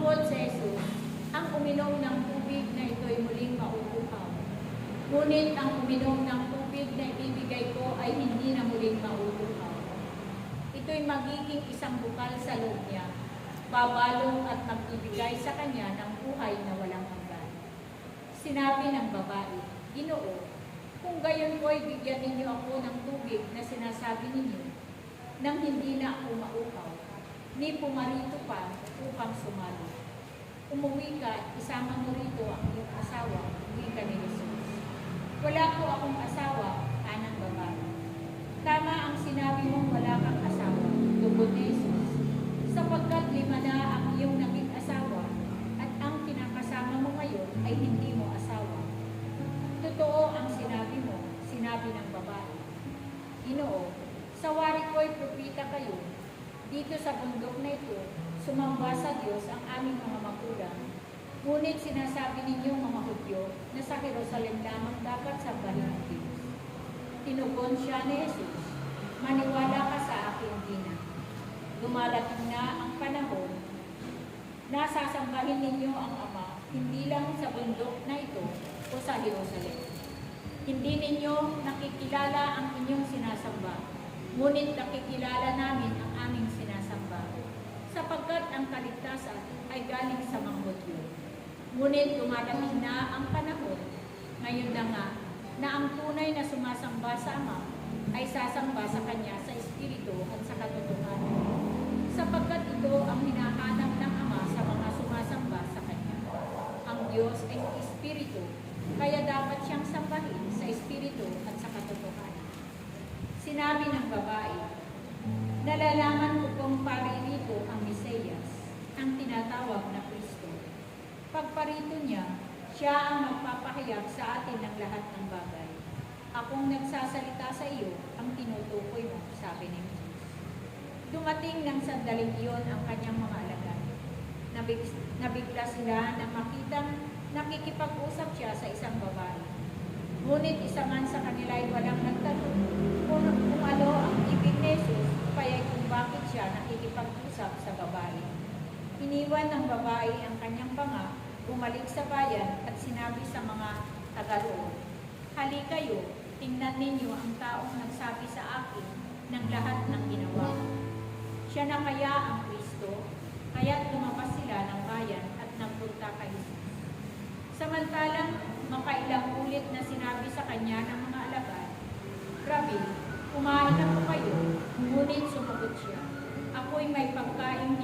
Sumagot si Jesus, ang uminom ng tubig na ito'y muling mauuhaw. Ngunit ang uminom ng tubig na ibibigay ko ay hindi na muling mauuhaw. Ito'y magiging isang bukal sa loob niya, babalong at magbibigay sa kanya ng buhay na walang hanggan. Sinabi ng babae, Ginoo, kung gayon ko'y bigyan ninyo ako ng tubig na sinasabi ninyo, nang hindi na ako mauhaw, ni pumarito pa upang sumalo. Umuwi ka at isama mo rito ang iyong asawa, wika ni Jesus. Wala po akong asawa, anang babae. Tama ang sinabi mong wala kang asawa, tugon ni Jesus, sapagkat 5 na ang iyong naging asawa at ang kinakasama mo ngayon ay hindi mo asawa. Totoo ang sinabi mo, sinabi ng babae. Ginoo, sa wari ko'y propita kayo, dito sa bundok na ito, sumamba sa Diyos ang aming mga magulang. Ngunit sinasabi ninyong mga Hudyo na sa Jerusalem lamang dapat sambahin ang Diyos. Tinugon siya ni Jesus, maniwala ka sa aking ina. Dumarating na ang panahon na sasambahin ninyo ang Ama, hindi lang sa bundok na ito o sa Jerusalem. Hindi ninyo nakikilala ang inyong sinasamba, ngunit nakikilala namin ang aming sinasamba, sapagkat ang kaligtasan ay galing sa mga Hudyo. Ngunit dumarating na ang panahon, ngayon na nga, na ang tunay na sumasamba sa Ama ay sasamba sa Kanya sa Espiritu at sa katotohanan, sapagkat ito ang hinahanap ng Ama sa mga sumasamba sa Kanya. Ang Diyos ay Espiritu, kaya dapat siyang sambahin sa Espiritu at sa katotohanan. Sinabi ng babae, nalalaman ko kung paririto ang Mesiyas, ang tinatawag na Kristo. Pagparito niya, siya ang magpapahayag sa atin ng lahat ng bagay. Akong nagsasalita sa iyo, ang tinutukoy mo, sabi ni Jesus. Dumating ng sandaling iyon ang kanyang mga alagad. Nabigla sila na makitang nakikipag-usap siya sa isang babae. Ngunit isa man sa kanila ay walang nagtanong kung ano ang ibig ni Jesus, kaya kung bakit siya nakikipag-usap sa babae. Iniwan ng babae ang kanyang panga, bumalik sa bayan at sinabi sa mga taga-roon, hali kayo, tingnan ninyo ang taong nagsabi sa akin ng lahat ng ginawa. Siya na kaya ang Kristo, kaya't lumabas sila ng bayan at nagpunta kay Jesus. Samantalang makailang ulit na sinabi sa kanya ng mga alagad, Rabi, kumain na po kayo, ngunit sumagot siya, ako'y may pagkain